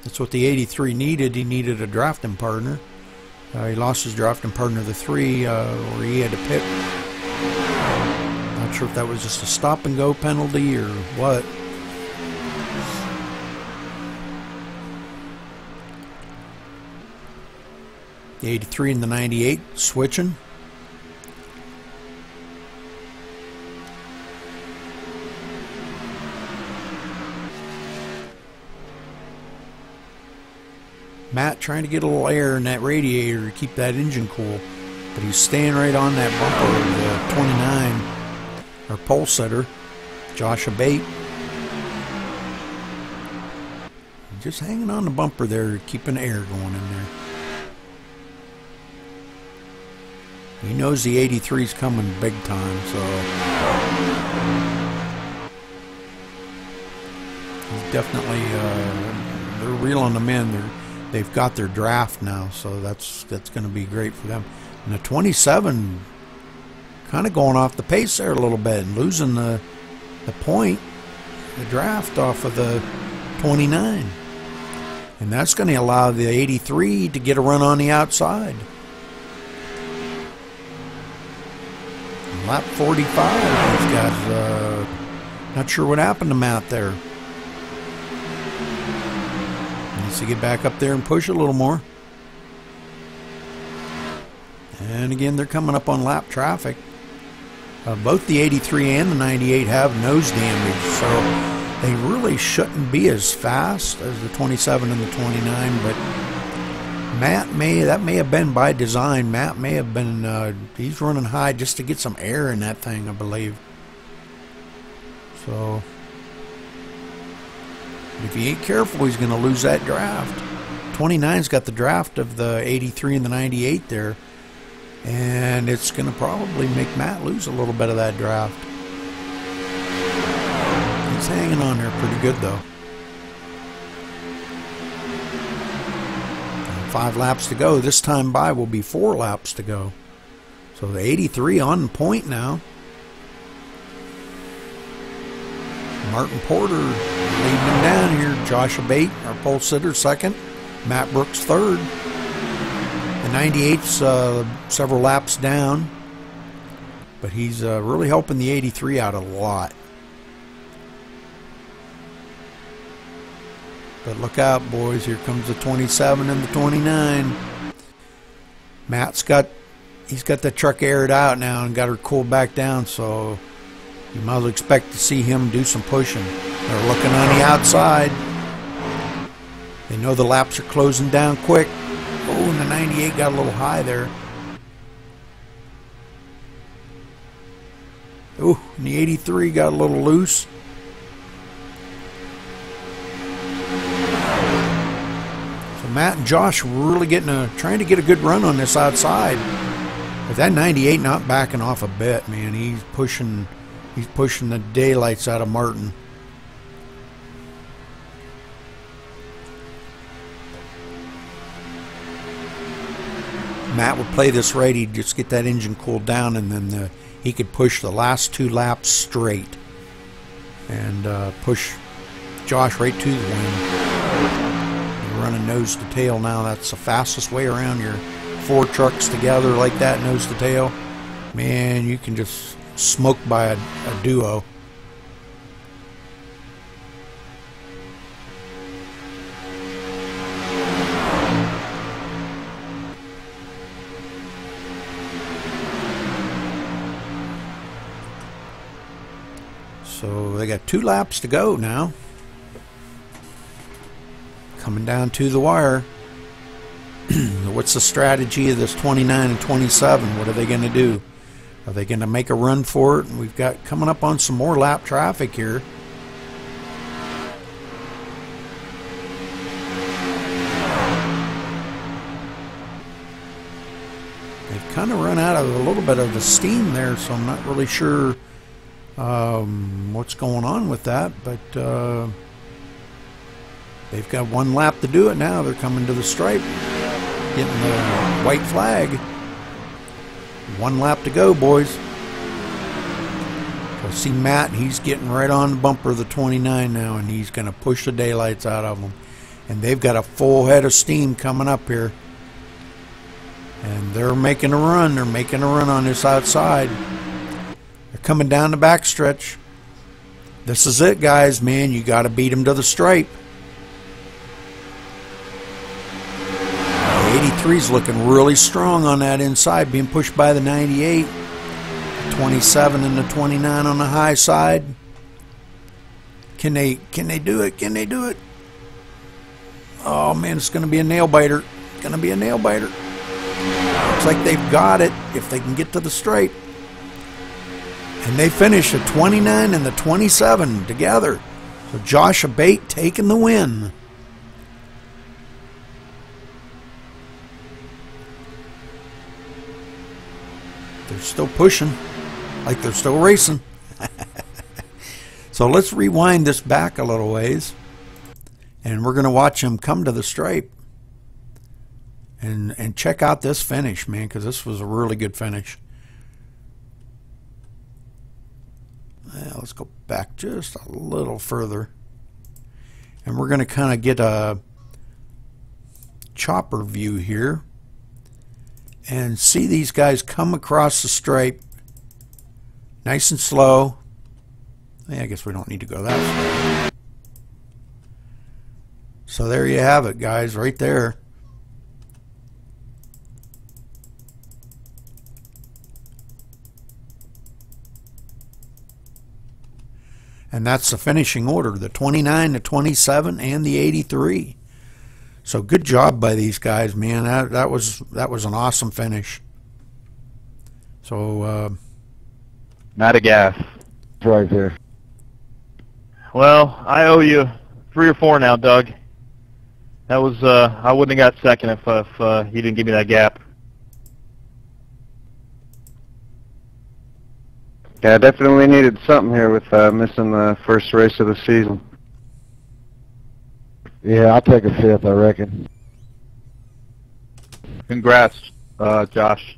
That's what the 83 needed. He needed a drafting partner. He lost his drafting partner, the 3, or he had to pit. Not sure if that was just a stop and go penalty or what. The 83 and the 98 switching. Matt trying to get a little air in that radiator to keep that engine cool, but he's staying right on that bumper of the 29, or pole setter, Josh Abate. Just hanging on the bumper there, keeping air going in there. He knows the 83's coming big time, so he's definitely they're reeling them in. They've got their draft now, so that's going to be great for them. And the 27 kind of going off the pace there a little bit and losing the point, the draft off of the 29. And that's going to allow the 83 to get a run on the outside. Lap 45, these guys, not sure what happened to Matt there. Needs to get back up there and push a little more. And again, they're coming up on lap traffic. Both the 83 and the 98 have nose damage, so they really shouldn't be as fast as the 27 and the 29, but that may have been by design. Matt may have been, he's running high just to get some air in that thing, I believe. So, if he ain't careful, he's going to lose that draft. 29's got the draft of the 83 and the 98 there, and it's going to probably make Matt lose a little bit of that draft. He's hanging on there pretty good, though. 5 laps to go. This time by will be 4 laps to go. So the 83 on the point now. Martin Porter leading him down here. Josh Abate, our pole sitter, second. Matt Brooks, third. The 98's several laps down. But he's really helping the 83 out a lot. But look out, boys. Here comes the 27 and the 29. Matt's got the truck aired out now and got her cooled back down, so you might expect to see him do some pushing. They're looking on the outside. They know the laps are closing down quick. Oh, and the 98 got a little high there. Oh, and the 83 got a little loose. Matt and Josh really trying to get a good run on this outside. But that 98 not backing off a bit, man. He's pushing the daylights out of Martin. Matt would play this right. He'd just get that engine cooled down, and then he could push the last 2 laps straight and push Josh right to the win. Running nose to tail now. That's the fastest way around your 4 trucks together like that, nose to tail. Man, you can just smoke by a duo. So they got 2 laps to go now. Coming down to the wire. What's the strategy of this 29 and 27? What are they going to do? Are they going to make a run for it? And we've got coming up on some more lap traffic here. They've kind of run out of a little bit of the steam there, so I'm not really sure what's going on with that, but they've got one lap to do it now. They're coming to the stripe, getting the white flag. One lap to go, boys. So see Matt, he's getting right on the bumper of the 29 now, and he's going to push the daylights out of them. And they've got a full head of steam coming up here. And they're making a run. They're making a run on this outside. They're coming down the backstretch. This is it, guys, man. You got to beat them to the stripe. 83's looking really strong on that inside, being pushed by the 98. 27 and the 29 on the high side. Can they do it? Can they do it? Oh man, it's going to be a nail biter. It's going to be a nail biter. Looks like they've got it if they can get to the stripe. And they finish the 29 and the 27 together. So Josh Abate taking the win. They're still pushing, like they're still racing. So let's rewind this back a little ways, and we're going to watch them come to the stripe and check out this finish, man, because this was a really good finish. Let's go back just a little further, and we're going to kind of get a chopper view here and see these guys come across the stripe nice and slow. I guess we don't need to go that slow. So there you have it, guys, right there. And that's the finishing order, the 29, the 27, and the 83. So good job by these guys, man. That was an awesome finish. So Not a gas. Right there. Well, I owe you 3 or 4 now, Doug. That was I wouldn't have got second if you didn't give me that gap. Yeah, I definitely needed something here with missing the first race of the season. Yeah, I'll take a 5th, I reckon. Congrats, Josh.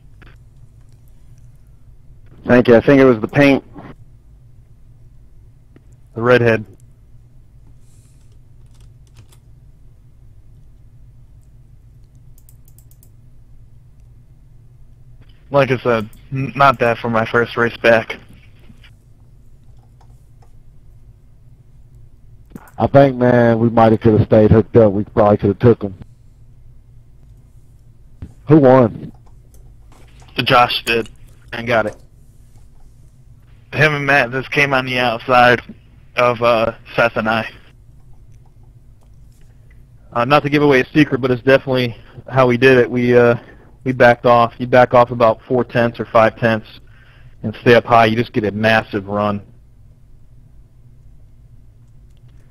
Thank you. I think it was the paint. The redhead. Like I said, not bad for my first race back. I think, man, we might have could have stayed hooked up. We probably could have took them. Who won? Josh did. And got it. Him and Matt just came on the outside of Seth and I. Not to give away a secret, but it's definitely how we did it. We backed off. You back off about 4/10 or 5/10 and stay up high. You just get a massive run.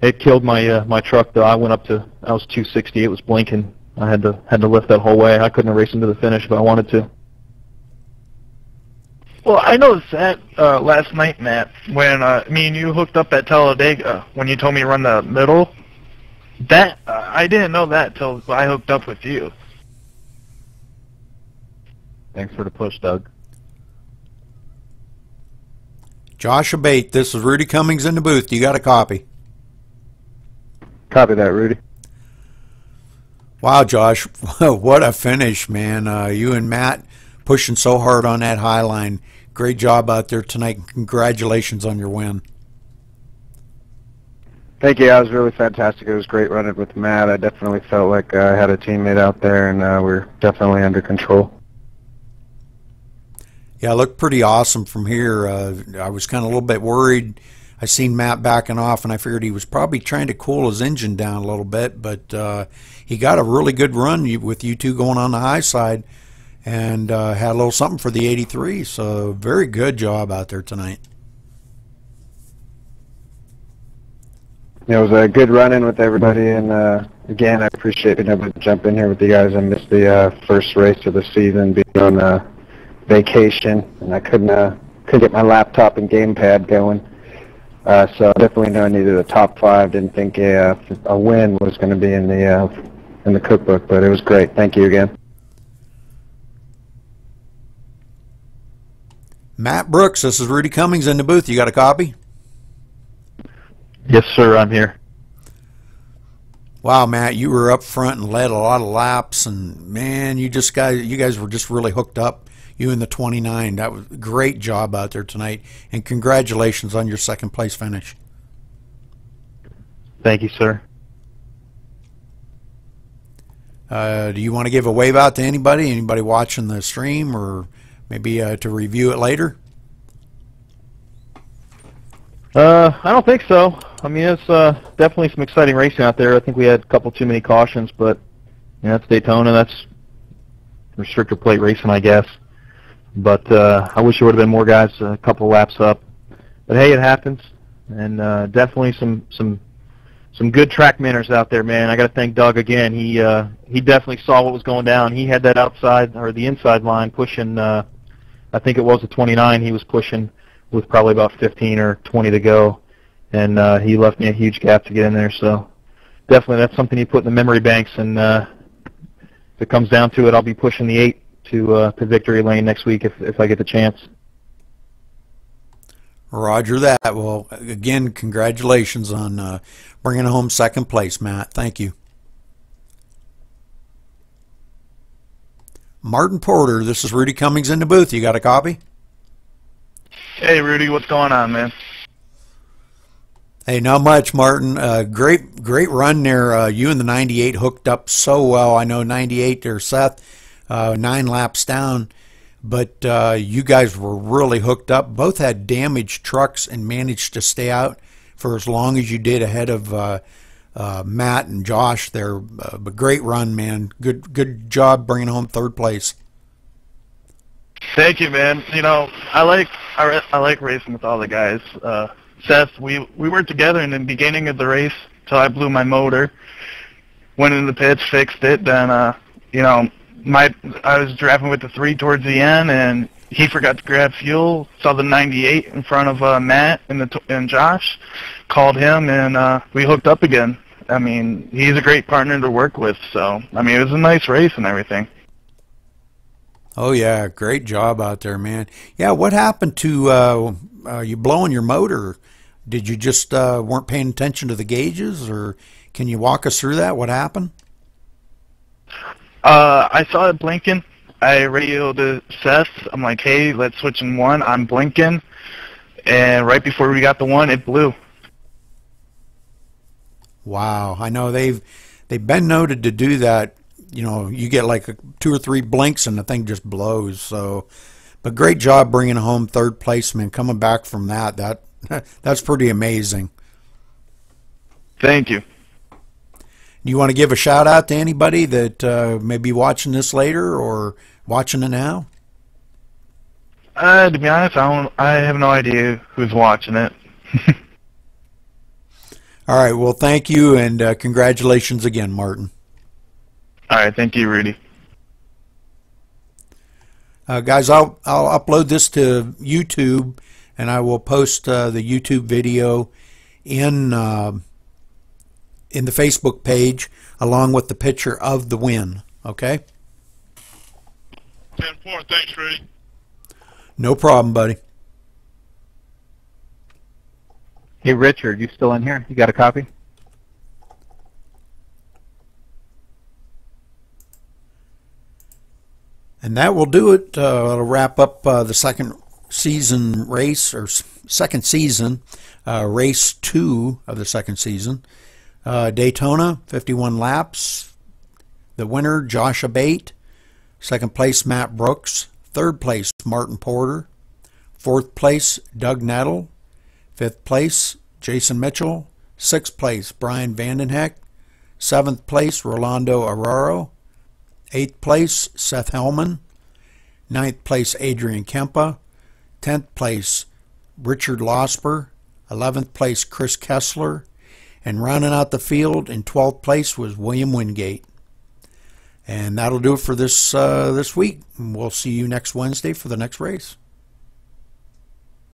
It killed my my truck though. I was 260. It was blinking. I had to lift that whole way. I couldn't have raced into the finish if I wanted to. Well, I noticed that last night, Matt, when me and you hooked up at Talladega, when you told me to run the middle. That I didn't know that till I hooked up with you. Thanks for the push, Doug. Josh Abate, this is Rudy Cummings in the booth. You got a copy. Copy that, Rudy. Wow, Josh, what a finish, man. You and Matt pushing so hard on that high line. Great job out there tonight. Congratulations on your win. Thank you. That was really fantastic. It was great running with Matt. I definitely felt like I had a teammate out there, and we're definitely under control. Yeah, it looked pretty awesome from here. I was kind of a little bit worried. I seen Matt backing off, and I figured he was probably trying to cool his engine down a little bit, but he got a really good run with you two going on the high side, and had a little something for the 83, so very good job out there tonight. It was a good run-in with everybody, and again, I appreciate being able to jump in here with you guys. I missed the first race of the season, being on vacation, and I couldn't couldn't get my laptop and gamepad going. So definitely know I needed a top 5. Didn't think a win was going to be in the cookbook, but it was great. Thank you again. Matt Brooks, this is Rudy Cummings in the booth. You got a copy? Yes, sir. I'm here. Wow, Matt, you were up front and led a lot of laps, and man, you guys were just really hooked up. You and the 29. That was a great job out there tonight, and congratulations on your second place finish. Thank you, sir. Do you want to give a wave out to anybody watching the stream, or maybe to review it later? I don't think so. I mean, it's definitely some exciting racing out there. I think we had a couple too many cautions, but that's Daytona. That's restrictor plate racing, I guess. But I wish there would have been more guys a couple laps up. But hey, it happens, and definitely some good track manners out there, man. I got to thank Doug again. He definitely saw what was going down. He had that outside or the inside line pushing. I think it was a 29. He was pushing with probably about 15 or 20 to go, and he left me a huge gap to get in there. So definitely that's something you put in the memory banks, and if it comes down to it, I'll be pushing the 8 to victory lane next week if I get the chance. Roger that. Well, again, congratulations on bringing home second place, Matt. Thank you. Martin Porter, this is Rudy Cummings in the booth. You got a copy? Hey, Rudy, what's going on, man? Hey, not much, Martin. Great run there. You and the 98 hooked up so well. I know 98 there, Seth, 9 laps down, but you guys were really hooked up. Both had damaged trucks and managed to stay out for as long as you did ahead of Matt and Josh there. But great run, man. Good job bringing home third place. Thank you, man. You know, I like racing with all the guys. Seth, we worked together in the beginning of the race till I blew my motor. Went into the pits, fixed it. Then, you know, I was driving with the 3 towards the end, and he forgot to grab fuel. Saw the 98 in front of Matt and Josh. Called him, and we hooked up again. I mean, he's a great partner to work with. So, I mean, it was a nice race and everything. Oh, yeah, great job out there, man. Yeah, what happened to you blowing your motor? Did you just weren't paying attention to the gauges, or can you walk us through that? What happened? I saw it blinking. I radioed to Seth. I'm like, hey, let's switch in 1. I'm blinking. And right before we got the 1, it blew. Wow, I know they've been noted to do that. You know, you get like 2 or 3 blinks and the thing just blows. So, but great job bringing home third place, man. Coming back from that's pretty amazing. Thank you. Do you want to give a shout out to anybody that may be watching this later or watching it now? To be honest, I have no idea who's watching it. All right. Well, thank you, and congratulations again, Martin. All right, thank you, Rudy. Guys, I'll upload this to YouTube, and I will post the YouTube video in the Facebook page along with the picture of the win. Okay? 10-4, thanks, Rudy. No problem, buddy. Hey, Richard, you still in here? You got a copy? And that will do it. It'll wrap up the second season race, or second season, race 2 of the second season. Daytona, 51 laps. The winner, Josh Abate. Second place, Matt Brooks. Third place, Martin Porter. Fourth place, Doug Nettle. Fifth place, Jason Mitchell. Sixth place, Brian Vandenheck. Seventh place, Rolando Arraro. 8th place, Seth Hellman. 9th place, Adrian Kempa. 10th place, Richard Losper. 11th place, Chris Kessler. And rounding out the field in 12th place was William Wingate. And that'll do it for this week. We'll see you next Wednesday for the next race.